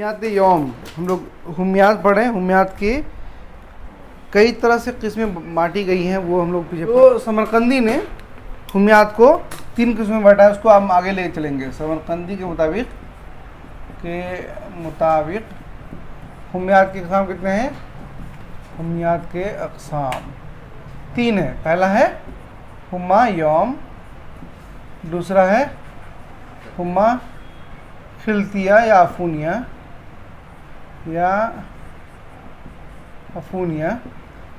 हुमियात यौम, हम लोग हुमियात पढ़े। हुमियात की कई तरह से किस्में बांटी गई हैं, वो हम लोग पीछे। तो समरकंदी ने हुमियात को 3 किस्में में बांटा है, उसको हम आगे ले चलेंगे। समरकंदी के मुताबिक हुमियात के अक़साम कितने हैं? हुमियात के अक़साम 3 है। पहला है हुम्मा यौम, दूसरा है हुम्मा खिलतिया या अफूनिया,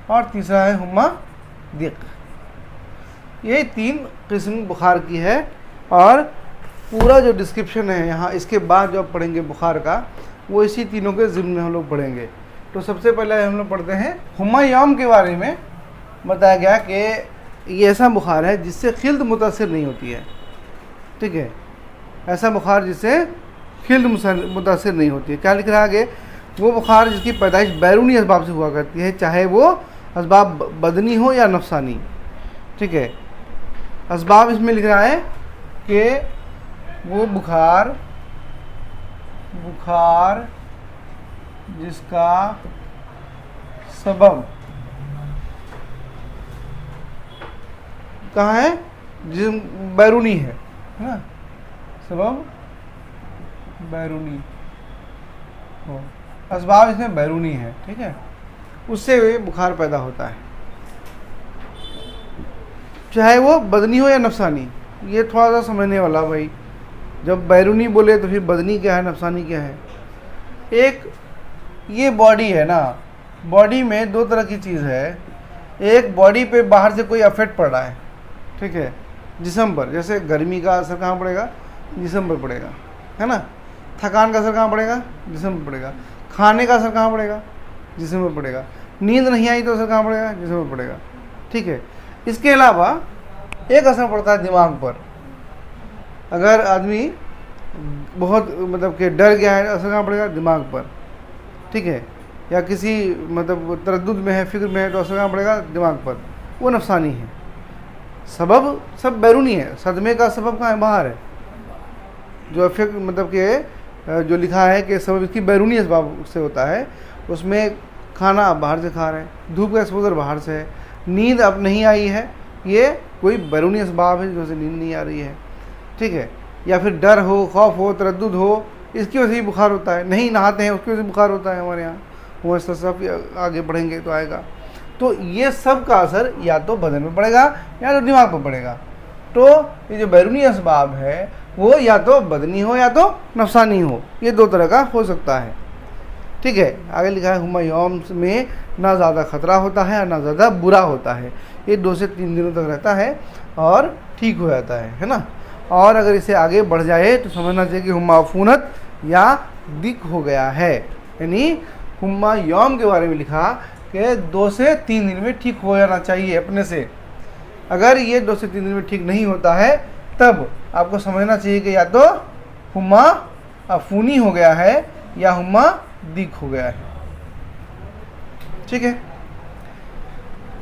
और तीसरा है हुम्मा दिक। ये 3 किस्म बुखार की है। और पूरा जो डिस्क्रिप्शन है यहाँ, इसके बाद जो आप पढ़ेंगे बुखार का, वो इसी तीनों के ज़िम्न में हम लोग पढ़ेंगे। तो सबसे पहले हम लोग पढ़ते हैं हुम्मा यौम के बारे में। बताया गया कि ये ऐसा बुखार है जिससे खिल्द मुतासिर नहीं होती है। ठीक है, ऐसा बुखार जिससे खिल्द मुतासिर नहीं होती है। क्या लिख रहा है आगे? वो बुखार जिसकी पैदाइश बैरूनी असबाब से हुआ करती है, चाहे वो असबाब बदनी हो या नफसानी। ठीक है, असबाब इसमें लिख रहा है कि वो बुखार जिसका सबब कहाँ है? जिसम बैरूनी है ना, सबब बैरूनी हो, असबाब इसमें बैरूनी है। ठीक है, उससे बुखार पैदा होता है, चाहे वो बदनी हो या नफसानी। ये थोड़ा सा समझने वाला भाई, जब बैरूनी बोले तो फिर बदनी क्या है, नफसानी क्या है? एक ये बॉडी है ना, बॉडी में 2 तरह की चीज़ है। एक बॉडी पे बाहर से कोई इफेक्ट पड़ रहा है, ठीक है, जिस्म पर। जैसे गर्मी का असर कहाँ पड़ेगा? जिस्म पर पड़ेगा, है ना। थकान का असर कहाँ पड़ेगा? जिस्म पर पड़ेगा। खाने का असर कहाँ पड़ेगा? जिस्म पर पड़ेगा। नींद नहीं आई तो असर कहाँ पड़ेगा? जिस्म पर पड़ेगा। ठीक है, इसके अलावा एक असर पड़ता है दिमाग पर। अगर आदमी बहुत मतलब कि डर गया है, असर कहाँ पड़ेगा? दिमाग पर। ठीक है, या किसी मतलब तरद्दुद में है, फिक्र में है, तो असर कहाँ पड़ेगा? दिमाग पर। वो नफसानी है। सबब सब बैरूनी है, सदमे का सबब कहाँ है? बाहर है। जो इफेक्ट मतलब कि जो लिखा है कि सबब इसकी बैरूनी असबाब से होता है, उसमें खाना आप बाहर से खा रहे हैं, धूप का एक्सपोजर बाहर से है, नींद अब नहीं आई है, ये कोई बैरूनी असबाब है जिससे नींद नहीं आ रही है। ठीक है, या फिर डर हो, खौफ हो, तरद्दुद हो, इसकी वजह से बुखार होता है। नहीं नहाते हैं, उसकी वजह से बुखार होता है हमारे यहाँ। वो सब आगे बढ़ेंगे तो आएगा। तो ये सब का असर या तो बदन में पड़ेगा या तो दिमाग पर पड़ेगा। तो ये जो बैरूनी असबाब है वो या तो बदनी हो या तो नफसानी हो, ये 2 तरह का हो सकता है। ठीक है, आगे लिखा है हुम्मा यौम में ना ज़्यादा ख़तरा होता है और ना ज़्यादा बुरा होता है। ये 2 से 3 दिनों तक रहता है और ठीक हो जाता है ना। और अगर इसे आगे बढ़ जाए तो समझना चाहिए कि हुम्मा अफूनत या दिक हो गया है। यानी हुम्मा यौम के बारे में लिखा कि 2 से 3 दिन में ठीक हो जाना चाहिए अपने से। अगर ये 2 से 3 दिन में ठीक नहीं होता है, तब आपको समझना चाहिए कि या तो हुम्मा अफूनी हो गया है या हुम्मा दिक हो गया है। ठीक है,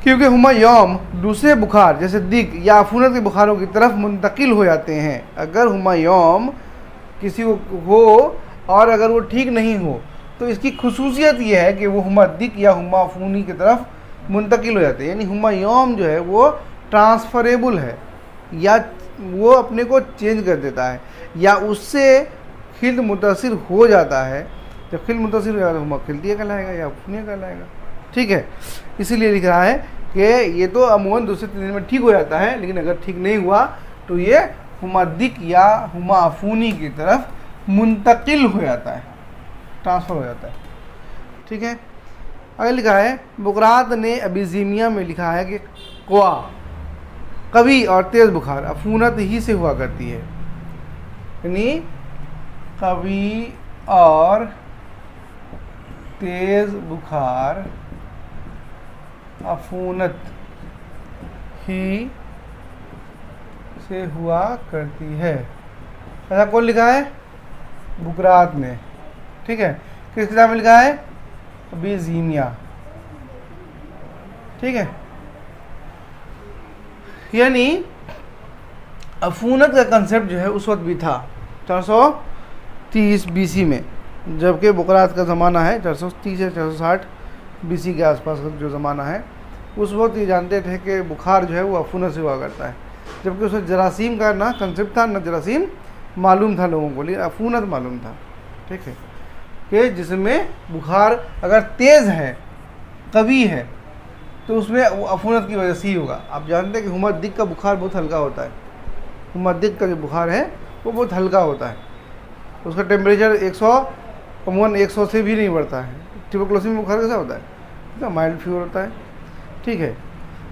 क्योंकि हुम्मा यौम दूसरे बुखार जैसे दिक या अफूनत के बुखारों की तरफ मुंतकिल हो जाते हैं। अगर हुम्मा यौम किसी को हो और अगर वो ठीक नहीं हो, तो इसकी खुसूसियत ये है कि वो हुम्मा दिक या हुम्मा अफूनी की तरफ मुंतकिल हो जाते हैं। यानी हुम्मा यौम जो है वो ट्रांसफरेबल है, या वो अपने को चेंज कर देता है, या उससे खिल्द मुतासिर हो जाता है। जब खिल्द मुतासिर हो जाता है, हुम्मा खिल्तिया कहलाएगा या अफूनिया कहलाएगा। ठीक है, इसीलिए लिख रहा है कि ये तो अमूमन 2 से 3 दिन में ठीक हो जाता है, लेकिन अगर ठीक नहीं हुआ तो ये हुम्मा दिक या हुम्मा अफूनी की तरफ मुंतकिल हो जाता है, ट्रांसफ़र हो जाता है। ठीक है, अगर लिखा है बुकरात ने अबिज़ीमिया में लिखा है कि क्वा कवी और तेज़ बुखार अफूनत ही से हुआ करती है। यानी कवी और तेज़ बुखार अफूनत ही से हुआ करती है। ऐसा कौन लिखा है? बुकरात ने। ठीक है, किस किताब में लिखा है? अबिज़ीमिया। ठीक है, यानी अफूनत का कंसेप्ट जो है उस वक्त भी था 430 BC में, जबकि बुकरात का ज़माना है 430 या 460 BC के आसपास का जो ज़माना है, उस वक्त ये जानते थे कि बुखार जो है वो अफूनत से हुआ करता है, जबकि उसमें जरासीम का ना कंसेप्ट था ना जरासीम मालूम था लोगों को, लेकिन अफूनत मालूम था। ठीक है, कि जिसमें बुखार अगर तेज़ है, कभी है, तो उसमें वो अफूनत की वजह से ही होगा। आप जानते हैं कि हुमद्दिक का बुखार बहुत हल्का होता है। हुमद्दिक का जो बुखार है वो बहुत हल्का होता है, उसका टेम्परेचर 100 अमूमन 100 से भी नहीं बढ़ता है। ट्यूबरकुलोसिस में बुखार कैसा होता है, इतना माइल्ड फीवर होता है। ठीक है,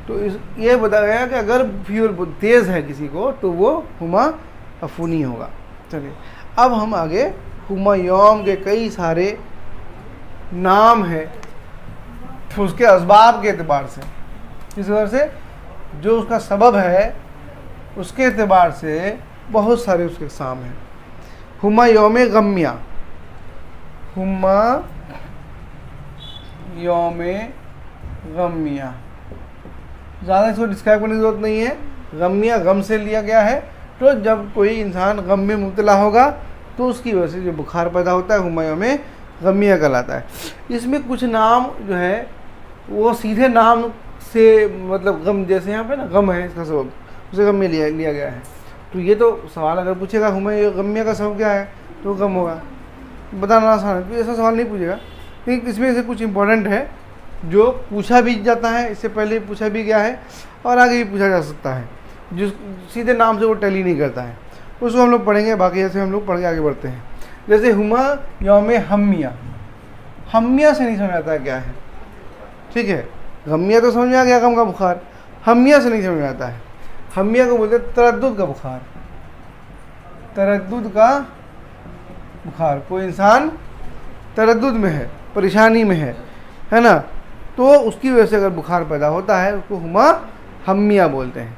तो ये बताया गया कि अगर फीवर तेज़ है किसी को तो वो हुमा अफूनी होगा। चलिए अब हम आगे हुमायूम के कई सारे नाम हैं, उसके असबाब के एतबार से, इस वजह से जो उसका सबब है उसके एतबार से बहुत सारे उसके अक़साम हैं। हुमायूम गम्या, हुमायूम गम्या, ज़्यादा इसको डिस्क्राइब करने की ज़रूरत नहीं है। गम्या गम से लिया गया है, तो जब कोई इंसान गम में मुब्तला होगा तो उसकी वजह से जो बुखार पैदा होता है हुमायूम गम्या कहलाता है। इसमें कुछ नाम जो है वो सीधे नाम से, मतलब गम, जैसे यहाँ पे ना गम है इसका सबब, उसे गम में लिया गया है। तो ये तो सवाल अगर पूछेगा हुमायूम गम्या का सबब क्या है तो गम होगा, बताना आसान है, तो ऐसा सवाल नहीं पूछेगा। लेकिन इसमें से कुछ इंपॉर्टेंट है जो पूछा भी जाता है, इससे पहले पूछा भी गया है और आगे भी पूछा जा सकता है, जिस सीधे नाम से वो टैली नहीं करता है, उसको हम लोग पढ़ेंगे। बाकी ऐसे हम लोग पढ़ के आगे बढ़ते हैं। जैसे हुमायूम हम्मिया, हम्मिया से नहीं समझ आता है क्या है। ठीक है, गम्मिया तो समझ में आ गया, गम का बुखार, हम्मिया से नहीं समझ में आता है। हम्मिया को बोलते हैं तरद्दुद का बुखार, तरद्दुद का बुखार। कोई इंसान तरद्दुद में है, परेशानी में है ना, तो उसकी वजह से अगर बुखार पैदा होता है उसको हम्मिया बोलते हैं।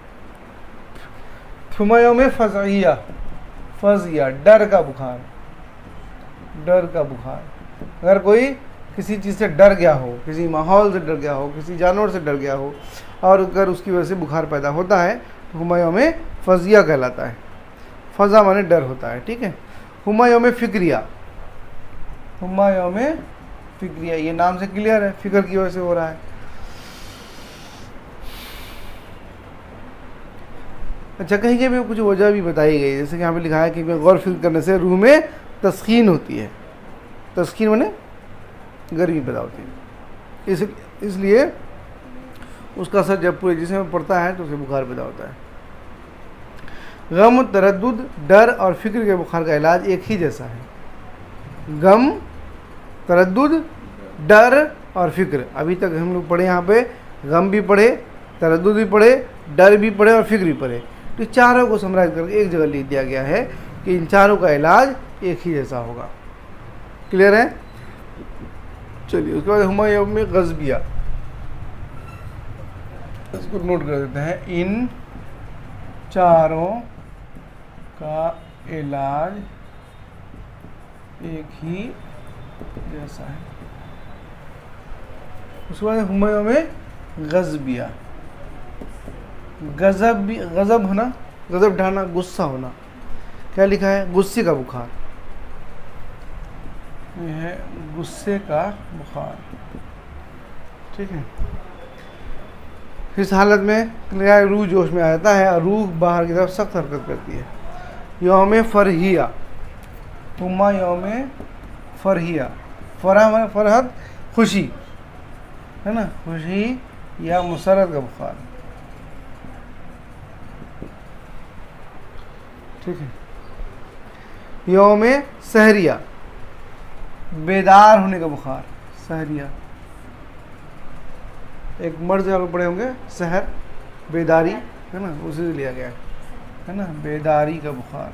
हुमायूम फज़िया, फज़िया डर का बुखार, डर का बुखार। अगर कोई किसी चीज़ से डर गया हो, किसी माहौल से डर गया हो, किसी जानवर से डर गया हो और अगर उसकी वजह से बुखार पैदा होता है तो हुमायूम फज़िया कहलाता है। फ़ज़ा माने डर होता है। ठीक है, हुमायूम फ़िक्रिया, हुमायूम फ़िक्रिया, ये नाम से क्लियर है, फ़िक्र की वजह से हो रहा है। अच्छा, कहीं के भी कुछ वजह भी बताई गई, जैसे कि यहाँ पे लिखा है कि गौर फिक्र करने से रूह में तस्कीन होती है। तस्कीन माने गर्मी पैदा होती है, इसलिए उसका असर जब पूरे जिस्म में पड़ता है तो उसे बुखार पैदा होता है। गम, तरद्दुद, डर और फिक्र के बुखार का इलाज एक ही जैसा है। गम, तरद्दुद, डर और फिक्र, अभी तक हम लोग पढ़े, यहाँ पे गम भी पढ़े, तरद्दुद भी पढ़े, डर भी पढ़े और फिक्र भी पढ़े। तो चारों को समराइज करके एक जगह लिख दिया गया है कि इन चारों का इलाज एक ही जैसा होगा। क्लियर है? चलिए उसके बाद हुमायूम गज़बिया, इसको नोट कर देते हैं। इन चारों का इलाज एक ही जैसा है। उसके बाद हुमायूम गज़बिया, गज़ब होना, गज़ब ढाना, गुस्सा होना। क्या लिखा है? गुस्से का बुखार, ये है गुस्से का बुखार। ठीक है, इस हालत में रूह जोश में आ जाता है और रूह बाहर की तरफ सख्त हरकत करती है। यौम फरहिया, हुमायूम फरहिया, फरह माने फरहत, खुशी है ना, खुशी या मुसरत का बुखार। ठीक है, यौम सहरिया, बेदार होने का बुखार, सहरिया। एक मर्ज आप पढ़े होंगे, सहर बेदारी है ना, उसी से लिया गया है ना, बेदारी का बुखार,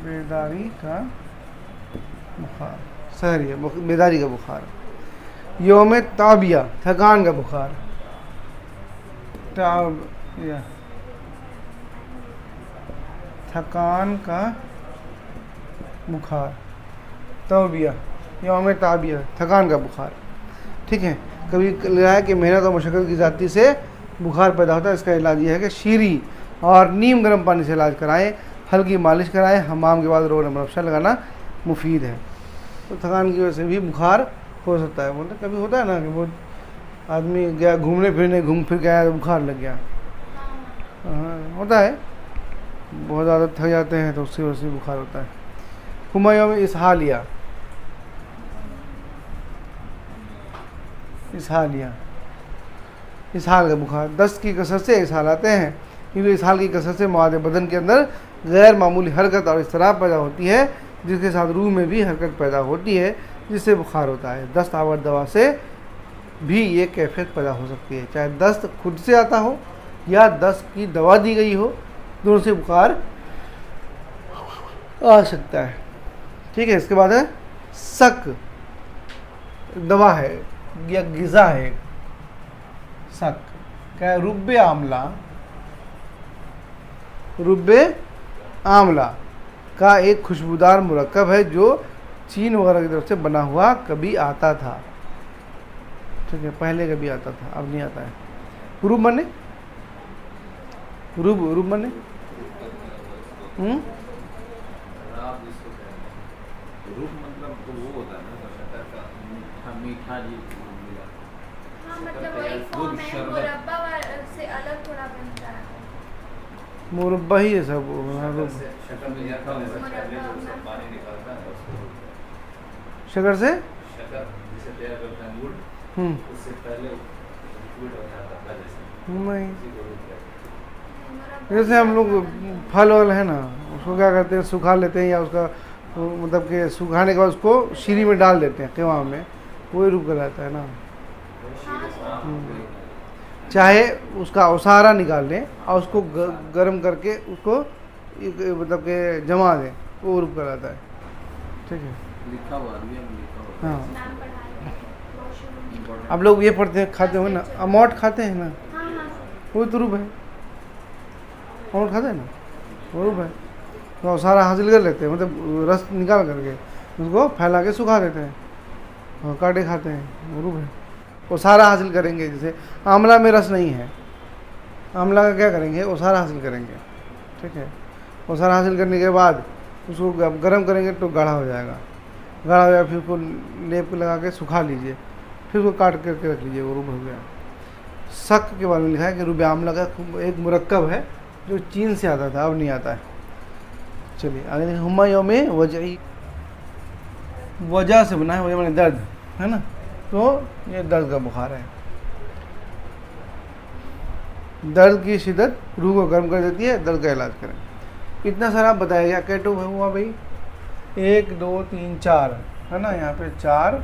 बेदारी का बुखार, सहरिया बेदारी का बुखार। यौम ताबिया, थकान का बुखार, ताबिया, थकान का बुखार, तौबिया, यौम ताबिया, थकान का बुखार। ठीक है, कभी लगा है कि मेहनत और मशक्क़त की ज़्यादती से बुखार पैदा होता है, इसका इलाज ये है कि शीरी और नीम गर्म पानी से इलाज कराएं। हल्की मालिश कराएं। हमाम के बाद रोज़ नमक अफशा लगाना मुफीद है। तो थकान की वजह से भी बुखार हो सकता है। बोलते कभी होता है ना कि वो आदमी गया घूमने फिरने, घूम फिर गया तो बुखार लग गया। हाँ होता है, बहुत ज़्यादा थक जाते हैं तो उससे वजह से बुखार होता है। हुमायूं में इसहालिया, इसहाल का बुखार, दस्त की कसरत से इसहाल आते हैं, क्योंकि इसहाल की कसरत से मवाद बदन के अंदर गैर मामूली हरकत और इसराब पैदा होती है, जिसके साथ रूह में भी हरकत पैदा होती है, जिससे बुखार होता है। दस्त आवर दवा से भी ये कैफियत पैदा हो सकती है, चाहे दस्त खुद से आता हो या दस्त की दवा दी गई हो, दोनों से बुखार आ सकता है। ठीक है, इसके बाद है शक, दवा है या गिज़ा है। शक क्या है? रुब्बे आमला का एक खुशबूदार मुरक्कब है जो चीन वगैरह की तरफ से बना हुआ कभी आता था। ठीक है, पहले कभी आता था, अब नहीं आता है। रूब मने रूब मने मतलब तो वो होता है ना शक्कर का मीठा जी मिला। हाँ, मतलब वही फॉर्म है, मुरब्बा से अलग थोड़ा बनता है। मुरब्बा ही है सब। शक्कर में जाता है पानी निकलता है उसको, शक्कर से शक्कर जिसे तैयार करते हैं गुड़, उससे पहले लिक्विड हो जाता है जैसे जैसे हम लोग फल वल है ना, उसको क्या करते हैं, सुखा लेते हैं, या उसका मतलब कि सुखाने के बाद उसको शीरी में डाल देते हैं क़िवा में, वही रुक रहता है ना। चाहे उसका ओसारा निकाल लें और उसको गर्म करके उसको मतलब कि जमा दें, वो रुक कर आता है। ठीक है, लिखा हुआ है। हाँ, आप लोग ये पढ़ते हैं, खाते हो ना, अमौट खाते हैं ना, वो तो रूप है, अमौट खाते हैं ना, वो रूप है। तो सारा हासिल कर लेते हैं, मतलब रस निकाल करके उसको फैला के सुखा देते हैं और काटे खाते हैं, वो रूप है। वो सारा हासिल करेंगे, जैसे आंवला में रस नहीं है, आंवला का क्या करेंगे, वो सारा हासिल करेंगे। ठीक है, वो सारा हासिल करने के बाद उसको गर्म करेंगे तो गाढ़ा हो जाएगा, गाढ़ा हो जाएगा, फिर उसको लेप लगा के सुखा लीजिए, फिर उसको काट करके रख लीजिए, वो रूब हो गया। शक के बारे में लिखा है कि रूब आंवला का एक मुरक्कब है जो चीन से आता था, अब नहीं आता है। चलिए आगे, हुमायूं में वजही, वजह से बना है, वजह माने दर्द है ना, तो ये दर्द का बुखार है। दर्द की शिद्दत रूह को गर्म कर देती है, दर्द का इलाज करें। इतना सारा बताया गया। कैटो हुआ भाई 1 2 3 4 है ना, यहाँ पे 4,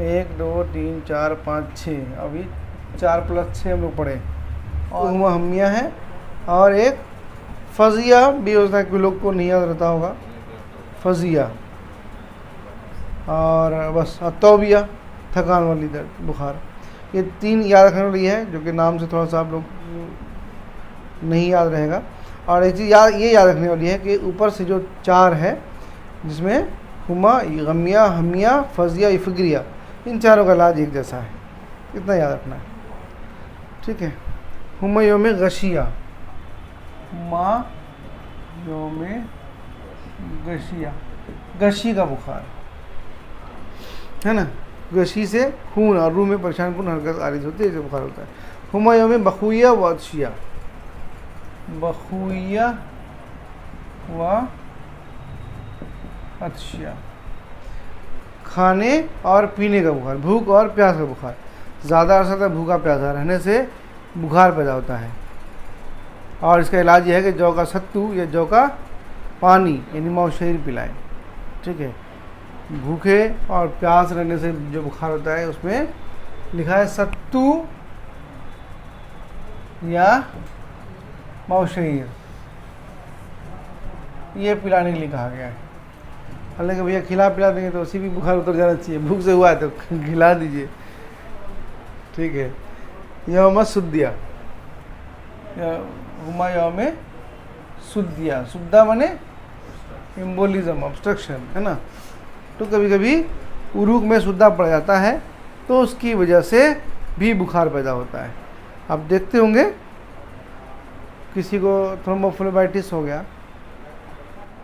1 2 3 4 5 6, अभी 4 + 6 हम लोग पढ़े, और हमिया है, और एक फजिया भी होता है, कि लोग को नहीं याद रहता होगा, फजिया, और बस तौबिया, थकान वाली दर्द बुखार। ये 3 याद रखने वाली है, जो कि नाम से थोड़ा सा आप लोग नहीं याद रहेगा। और एक चीज़ ये याद रखने वाली है कि ऊपर से जो 4 है, जिसमें हुमा, गमिया, हमिया, फजिया, इफ़्रिया, इन चारों का इलाज एक जैसा है, इतना याद रखना है। ठीक है, हुमायूं में गशिया, हुमायूं में गशिया, गशी का बुखार है ना, गशी से खून और रूह में परेशान कन हरकत आरिज होती है, इसे बुखार होता है। हुमायूं में बखुया व अदशिया, बखुया व अदशिया, खाने और पीने का बुखार, भूख और प्यास का बुखार। ज़्यादा अरसा तक भूखा प्यासा रहने से बुखार पैदा होता है, और इसका इलाज यह है कि जौ का सत्तू या जौ का पानी यानी मौशहीर पिलाएं। ठीक है, भूखे और प्यास रहने से जो बुखार होता है, उसमें लिखा है सत्तू या मौशहीर, ये पिलाने के लिए कहा गया है। हालांकि भैया खिला पिला देंगे तो उसी भी बुखार उतर जाना चाहिए, भूख से हुआ है तो खिला दीजिए। ठीक है, यौम सुद्दिया, हुमायूं में सुद्दिया, सुद्दा माने एम्बोलिज्म, ऑब्स्ट्रक्शन है ना, तो कभी कभी उरूक में सुद्दा पड़ जाता है, तो उसकी वजह से भी बुखार पैदा होता है। आप देखते होंगे किसी को थ्रोम्बोफ्लेबाइटिस हो गया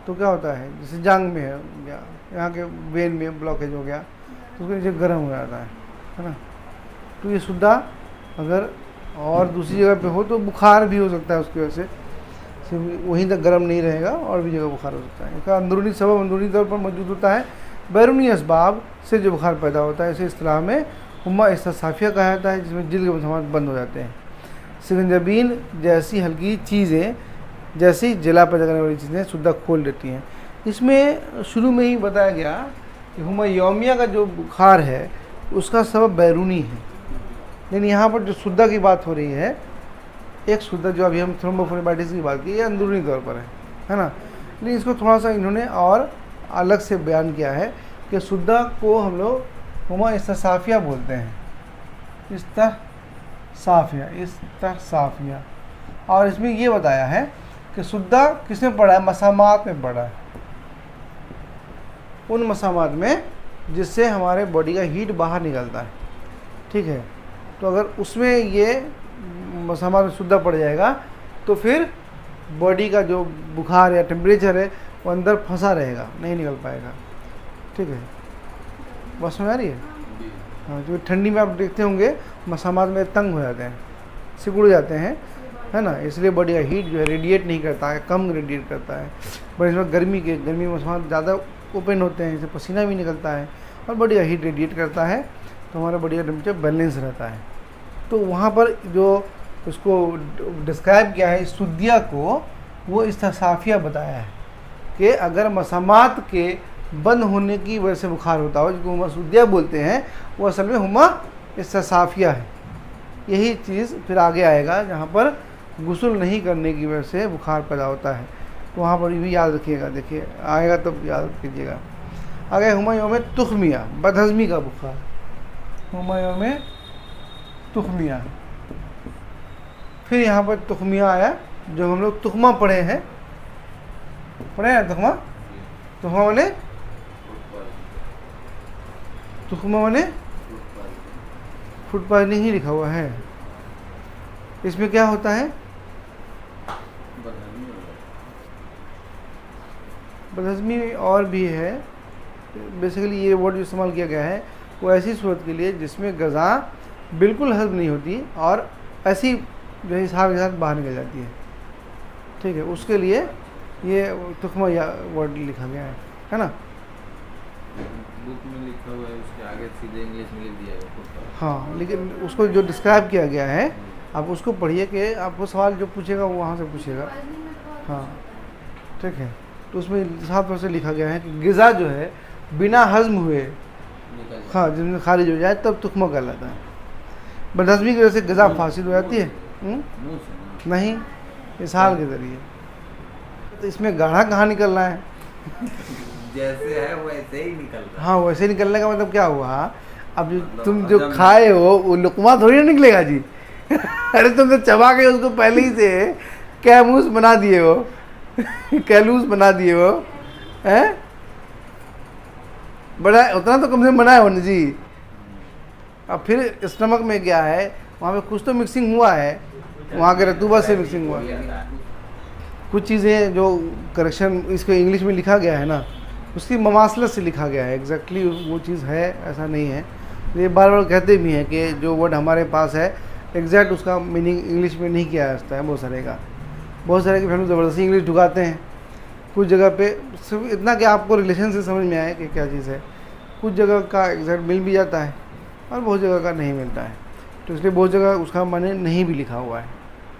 तो क्या होता है, जैसे जांग में है गया, यहाँ के वेन में ब्लॉकेज हो गया तो उसके नीचे गर्म हो जाता है ना। तो ये सुद्धा अगर और दूसरी जगह पे हो तो बुखार भी हो सकता है उसकी वजह से, सिर्फ वहीं तक गर्म नहीं रहेगा और भी जगह बुखार हो सकता है। इसका अंदरूनी सबब अंदरूनी तौर पर मौजूद होता है, बैरूनी असबाब से जो बुखार पैदा होता है इसे इस्तिलाह में हुम्मा इस्तिसाफिया कहा जाता है, जिसमें जिल्द के मसामात बंद हो जाते हैं। सिकंजबीन जैसी हल्की चीज़ें, जैसी जला पैदा करने वाली चीज़ें सुद्धा खोल देती हैं। इसमें शुरू में ही बताया गया कि हुम्मा यौमिया का जो बुखार है उसका सबब बैरूनी है, लेकिन यहाँ पर जो सुद्धा की बात हो रही है, एक सुद्धा जो अभी हम थ्रोम्बोफ्लेबाइटिस की बात की, ये अंदरूनी तौर पर है ना। लेकिन इसको थोड़ा सा इन्होंने और अलग से बयान किया है कि सुद्धा को हम लोग हुम्मा इस्तिसाफिया बोलते हैं, इस्तिसाफिया। और इसमें ये बताया है कि सुद्धा किसमें पड़ा है, मसामात में पड़ा है, उन मसामात में जिससे हमारे बॉडी का हीट बाहर निकलता है, ठीक है। तो अगर उसमें ये मसामात में सुद्धा पड़ जाएगा तो फिर बॉडी का जो बुखार या टेम्परेचर है वो अंदर फंसा रहेगा, नहीं निकल पाएगा, ठीक है। बस समझ आ रही है। हाँ, जो ठंडी में आप देखते होंगे मसामात में तंग हो जाते हैं, सिकुड़ जाते हैं, है ना, इसलिए बॉडी का हीट जो है रेडिएट नहीं करता है, कम रेडिएट करता है। पर इसमें गर्मी में मसामात ज़्यादा ओपन होते हैं, इससे पसीना भी निकलता है और बॉडी का हीट रेडिएट करता है, तो हमारा बॉडी का टेम्परेचर बैलेंस रहता है। तो वहाँ पर जो उसको डिस्क्राइब किया है सुद्धिया को, वो इस्तिसाफिया बताया है कि अगर मसामात के बंद होने की वजह से बुखार होता हो, जिसको हुम्मा सुद्धिया बोलते हैं, वो असल में हुम्मा इस्तिसाफिया है। यही चीज़ फिर आगे आएगा जहाँ पर गुस्ल नहीं करने की वजह से बुखार पैदा होता है, तो वहाँ पर भी याद रखिएगा, देखिए आएगा तब याद कीजिएगा। आगे हुम्मा यौम तुखमिया, बदहज़मी का बुखार, हुम्मा यौम तुखमिया। फिर यहाँ पर तुखमिया आया, जो हम लोग तुखमा पढ़े हैं तुखमा, तुखमा माने फूड पॉइजनिंग ही लिखा हुआ है। इसमें क्या होता है, बदहज़मी और भी है। बेसिकली ये वर्ड जो इस्तेमाल किया गया है वो ऐसी सूरत के लिए जिसमें ग़िज़ा बिल्कुल हज़म नहीं होती और ऐसी जो है हिसाब के साथ बाहर निकल जाती है, ठीक है, उसके लिए ये तुखमा या वर्ड लिखा गया है ना। बुक में लिखा हुआ है, उसके आगे सीधे इंग्लिश में लिख दिया है। हाँ, लेकिन उसको जो डिस्क्राइब किया गया है आप उसको पढ़िए कि आपको सवाल जो पूछेगा वो वहाँ से पूछेगा। हाँ, ठीक है। तो उसमें साफ तौर से लिखा गया है कि ग़िज़ा जो है बिना हज़म हुए, हाँ, जिसमें खारिज हो जाए तब तुखमा कहलाता है। बदहज़मी की वजह से ग़िज़ा फासिद हो जाती है, नहीं, इसहाल के ज़रिए। तो इसमें गाढ़ा कहाँ निकलना है, जैसे है वैसे ही निकल रहा है। हाँ, वैसे निकलने का मतलब क्या हुआ, अब जो तुम जो खाए हो वो लुकमा थोड़ी ना निकलेगा जी। अरे तुम तो चबा के उसको पहले ही से कैमूस बना दिए हो, कैलूस बना दिए हो, हैं, बड़ा उतना तो कम से कम बनाए हो ना जी। अब फिर स्टमक में क्या है, वहाँ पे कुछ तो मिक्सिंग हुआ है, वहाँ के रतूबा से मिक्सिंग हुआ है। कुछ चीज़ें जो करेक्शन इसको इंग्लिश में लिखा गया है ना, उसकी ममासलत से लिखा गया है, एग्जैक्टली वो चीज़ है ऐसा नहीं है। ये बार बार कहते भी हैं कि जो वर्ड हमारे पास है एग्जैक्ट उसका मीनिंग इंग्लिश में नहीं किया जाता है। बहुत सारे के फिर ज़बरदस्ती इंग्लिश ढुकाते हैं कुछ जगह पे, सिर्फ इतना कि आपको रिलेशन से समझ में आए कि क्या चीज़ है। कुछ जगह का एग्जैक्ट मिल भी जाता है और बहुत जगह का नहीं मिलता है, तो इसलिए बहुत जगह उसका माने नहीं भी लिखा हुआ है,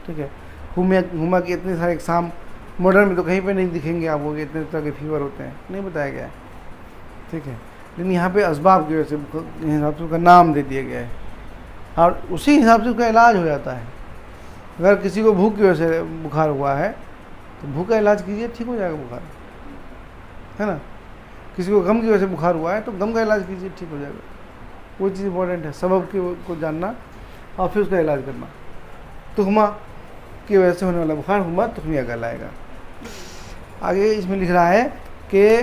ठीक है। हुम्मा के इतने सारे एग्ज़ाम मॉडर्न में तो कहीं पे नहीं दिखेंगे आपको कि इतने तरह के फीवर होते हैं, नहीं बताया गया है, ठीक है। लेकिन यहाँ पे असबाब की वजह से हिसाब से उसका नाम दे दिया गया है और उसी हिसाब से उसका इलाज हो जाता है। अगर किसी को भूख की वजह से बुखार हुआ है तो भूख का इलाज कीजिए, ठीक हो जाएगा बुखार, है ना। किसी को गम की वजह से बुखार हुआ है तो गम का इलाज कीजिए, ठीक हो जाएगा। वो चीज़ इंपॉर्टेंट है, सबब को जानना और फिर उसका इलाज करना। तुखमा की वजह से होने वाला बुखार हुम्मा तुखमिया कहलाएगा। आगे इसमें लिख रहा है कि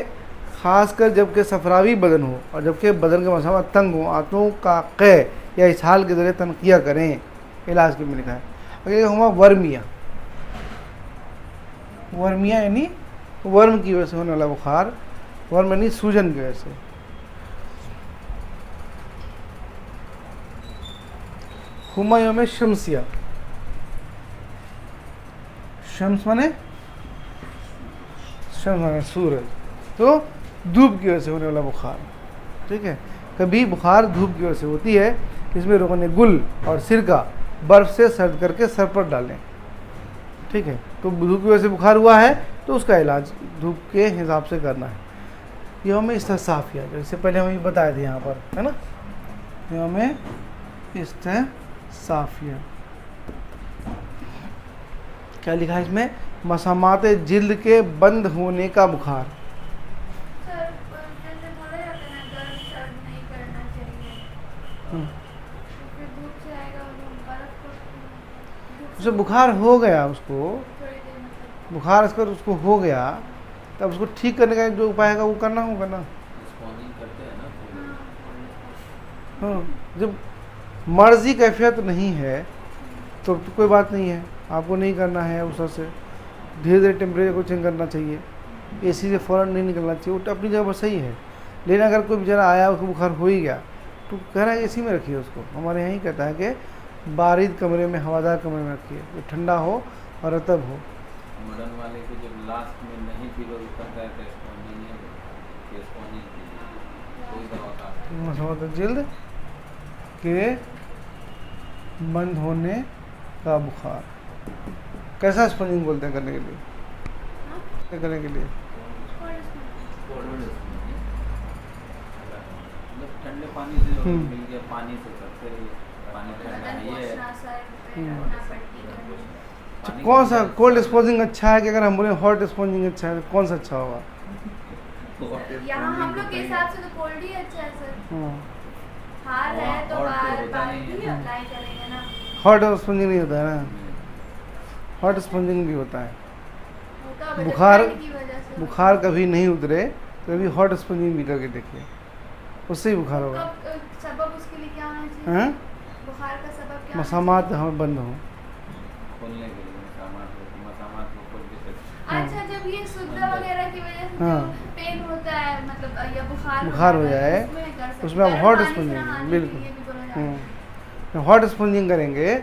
ख़ासकर जबकि सफरावी बदन हो और जबकि बदन का मसावा तंग हो, आंतों का क़े या इसहाल के ज़रिए तनकिया करें, इलाज के में लिखा है। अगर हुम्मा वर्मिया, वर्मिया यानी वर्म की वजह से होने वाला बुखार, वर्म यानी सूजन की वजह से। हुमा यौम शम्सिया, शम्स माने सूरज, तो धूप की वजह से होने वाला बुखार, ठीक है। कभी बुखार धूप की वजह से होती है, इसमें रोगन गुल और सिरका बर्फ़ से सर्द करके सर पर डालें, ठीक है। तो धूप की वजह से बुखार हुआ है तो उसका इलाज धूप के हिसाब से करना है। यौम इस्तिसाफिया, जैसे पहले हम ये बताए थे यहाँ पर, है ना, यौम इस्तिसाफिया। क्या लिखा है इसमें? मसामात जिल्द के बंद होने का बुखार। सर जैसे बोला जाता है ना, गर्म सर्द नहीं करना चाहिए, तो फिर धूप से आएगा वो बर्फ को उसे बुखार हो गया, उसको थोड़ी देर मतलब बुखार अगर उसको हो गया, तब उसको ठीक करने का जो उपाय है वो करना होगा ना। स्पॉन्जिंग करते हैं ना, हाँ, जब मर्जी कैफियत नहीं है तो कोई बात नहीं है, आपको नहीं करना है उस से, धीरे धीरे टेम्परेचर को चेंज करना चाहिए, एसी से फ़ौरन नहीं निकलना चाहिए, वो अपनी जगह पर सही है। लेकिन अगर कोई बेचारा आया उसको बुखार हो ही गया तो कह रहा है एसी में रखिए उसको। हमारे यहाँ ही कहता है कि बारिद कमरे में, हवादार कमरे में रखिए, वो ठंडा हो और रतब हो। मॉडर्न वाले को जब लास्ट में नहीं फीवर उतरता है तो स्पॉन्जिंग कोई दवा का मसामात जिल्द के बंद होने का बुखार। कैसा स्पंजिंग बोलते हैं करने के लिए? क्या करने के लिए? मतलब ठंडे पानी से मिल गया, पानी से करते रहिए, पानी ठंडा नहीं है। कौन सा कोल्ड स्पॉन्जिंग अच्छा है कि अगर हम बोले हॉट स्पॉन्जिंग अच्छा है, तो कौन सा अच्छा होगा? यहाँ हम लोग के हिसाब से तो कोल्ड ही अच्छा है सर। हाँ, हार है तो और बार होता बार नहीं है भी ना। अप्लाई करेंगे ना, हॉट स्पॉन्जिंग नहीं होता है ना, हॉट स्पॉन्जिंग भी होता है। होगा वजह बुखार- ठंड की वजह से। बुखार कभी नहीं उतरे तो कभी हॉट स्पॉन्जिंग भी करके देखिए, उससे ही बुखार होगा। कब सबब उसके लिए क्या होना चाहिए? हैं? बुखार का सबब क्या होना मसामात हमें बंद हो। खोलने के लिए मसामात को खोल के चाहिए? अच्छा, जब ये शुद्ध वगैरह की वजह से हाँ। जो पेन होता है, मतलब या बुखार बुखार हो जाता है, जाए, उसमें कर सकते उसमें आप हैं। हॉट गर्म पानी से स्पॉन्जिंग, नहाने के बिल्कुल। लिए भी बोला जाता है। हॉट स्पॉन्जिंग करेंगे,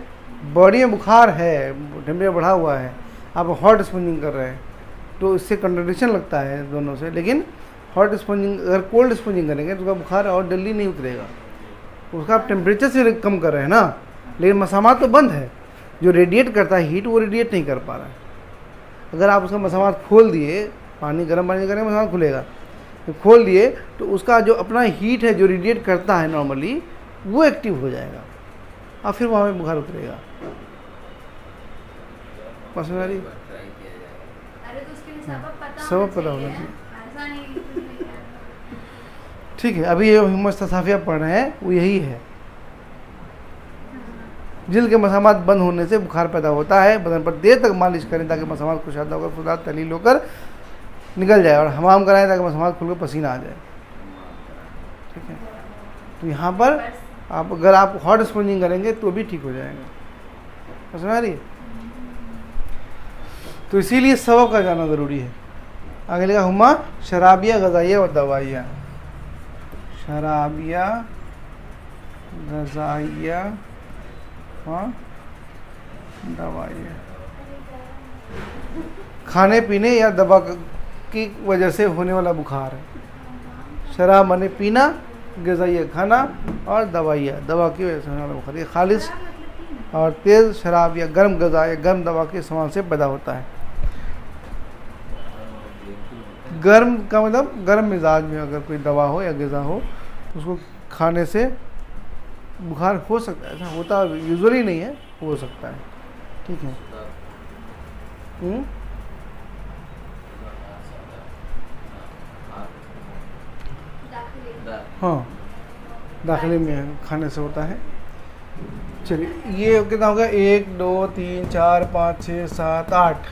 बॉडी में बुखार है, टेम्परेचर बढ़ा हुआ है, आप हॉट स्पॉन्जिंग कर रहे हैं तो इससे कंट्रडिक्शन लगता है दोनों से। लेकिन हॉट स्पॉन्जिंग, अगर कोल्ड स्पॉन्जिंग करेंगे तो उसका बुखार और जल्दी नहीं उतरेगा, उसका आप टेम्परेचर से कम कर रहे हैं ना। लेकिन मसामात तो बंद है, जो रेडिएट करता है हीट वो रेडिएट नहीं कर पा रहा है। अगर आप उसका मसामात खोल दिए, पानी गर्म पानी करेंगे मसामात खुलेगा, तो खोल दिए तो उसका जो अपना हीट है जो रेडिएट करता है नॉर्मली, वो एक्टिव हो जाएगा और फिर वहाँ में बुखार उतरेगा। समझ आ रही? ट्राई किया जाएगा। अरे तो उसके लिए सबब पता सबब पता होना चाहिए, चाहिए। ऐसा नहीं कि कुछ भी है। ठीक है, अभी ये मुस्तसाफिया पढ़ रहे हैं वो यही है। जिल्द के मसामात बंद होने से बुखार पैदा होता है। बदन पर देर तक मालिश करें ताकि मसामात कुशादा होकर फुदात तलील होकर निकल जाए, और हमाम कराएं ताकि मसामात खुलकर पसीना आ जाए। ठीक है, तो यहाँ पर आप अगर आप हॉट स्पॉन्जिंग करेंगे तो भी ठीक हो जाएगा। समझ आ रही है? तो इसीलिए सबब का जाना ज़रूरी है। आगे लिखा हुमा शराबिया गज़ाइया और दवाइया। शराबिया गज़ाइया और दवाइया, खाने पीने या दवा की वजह से होने वाला बुखार है। शराब माने पीना, गज़ाइया खाना, और दवाइया दवा की वजह से होने वाला बुखार। ये खालिश और तेज़ शराब या गर्म गज़ा या गर्म दवा के इस्तेमाल से पैदा होता है। गर्म का मतलब गर्म मिजाज में अगर कोई दवा हो या ग़िज़ा हो, उसको खाने से बुखार हो सकता है। ऐसा होता यूजुअली नहीं है, हो सकता है। ठीक है। हाँ, दाखिले में खाने से होता है। चलिए, ये कितना होगा? 1 2 3 4 5 6 7 8।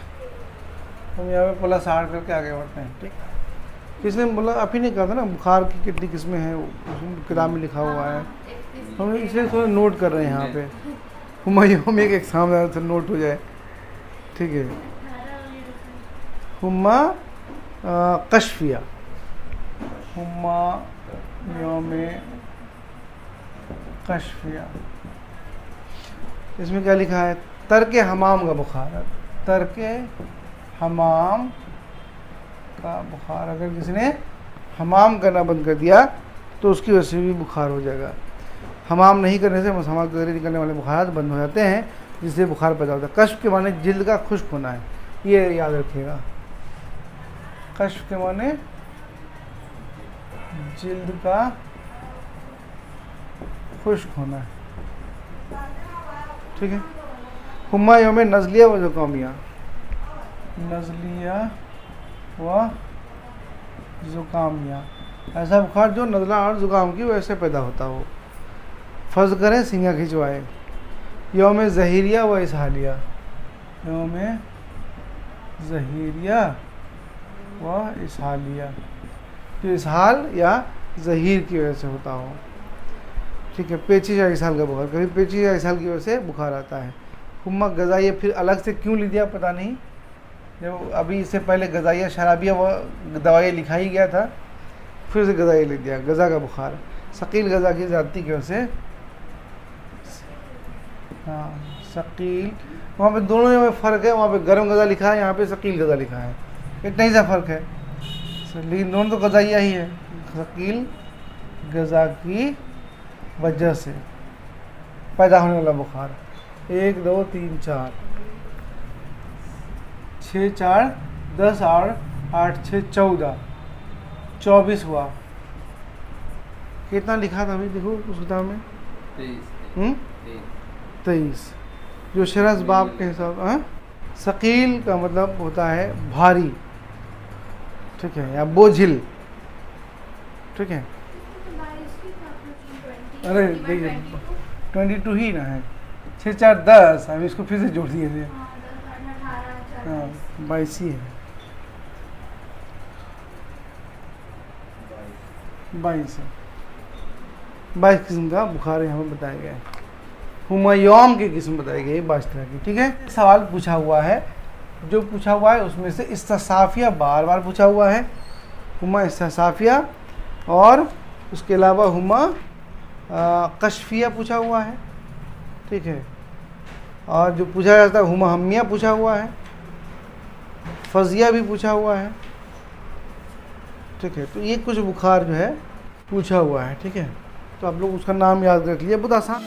हम यहाँ पे प्लस 8 करके आगे बढ़ते हैं। ठीक, किसने बोला? आप ही ने कहा था ना बुखार की कितनी किस्में हैं, किताब में लिखा हुआ है। हम इसलिए थोड़ा नोट कर रहे हैं यहाँ पे, हुमा में एक एग्जाम से नोट हो जाए। ठीक है, हुमा कशफिया, हुम्मा यौम कशफिया। इसमें क्या लिखा है? तर्क हमाम का बुखार, तर्क हमाम का बुखार। अगर किसी ने हमाम करना बंद कर दिया तो उसकी वजह से भी बुखार हो जाएगा। हमाम नहीं करने से मसामा के जरिए निकलने वाले बुखार बंद हो जाते हैं, जिससे बुखार पैदा होता है। कश्फ के माने जिल्द का खुश्क होना है, ये याद रखिएगा। कश्फ के माने जिल्द का खुश्क होना है, ठीक है। हुम्मा यौम नज़लिया व ज़ुकामिया, नज़लिया व ज़ुकामिया, ऐसा बुखार जो नज़ला और ज़ुकाम की वजह से पैदा होता हो। फ़र्ज़ करें सींगा खिंचवाए। यौम ज़हीरिया व इसहालिया, यौम ज़हीरिया व इसहालिया, तो इसहाल या ज़हीर की वजह से होता हो, ठीक है। पेचिश या इसहाल का बुखार, कभी पेचिश या इसहाल की वजह से बुखार आता है। हुम्मा गज़ाइया, फिर अलग से क्यों लिख दिया पता नहीं, जब अभी इससे पहले गज़ाइया शराबिया व दवाई लिखा ही गया था, फिर से गज़ाइया लिख दिया। गज़ा का बुखार, शकील गज़ा की ज़्यादती की वजह से, हाँ शकील, वहाँ पे दोनों में फ़र्क है, वहाँ पे गर्म गज़ा लिखा है, यहाँ पे शकील गज़ा लिखा है, इतना ही सा फ़र्क है, लेकिन दोनों तो गज़ाइया ही है। शकील गज़ा की वजह से पैदा होने वाला बुखार। 1 2 3 4 6 4 10 और 8 6 14 24 हुआ। कितना लिखा था अभी देखो उस किताब में? 23, जो शरस बाब के हिसाब। हाँ, शकील का मतलब होता है भारी, ठीक है, या बोझिल, ठीक है। अरे देखिए 22 ही ना है, 6 4 10, हम इसको फिर से जोड़ दिए थे, हाँ 22 ही है, 22 है। 22 किस्म का बुखार यहाँ पर बताया गया है। हुमायूम की किस्म बताई गई 22 तरह की, ठीक है। सवाल पूछा हुआ है, जो पूछा हुआ है उसमें से इस्तिसाफिया बार बार पूछा हुआ है, हुमा इस्तिसाफिया, और उसके अलावा हुमा कशफिया पूछा हुआ है, ठीक है। और जो पूछा जाता है हुमा हमिया पूछा हुआ है, फजिया भी पूछा हुआ है, ठीक है। तो ये कुछ बुखार जो है पूछा हुआ है, ठीक है। तो आप लोग उसका नाम याद रख लीजिए, बहुत आसान।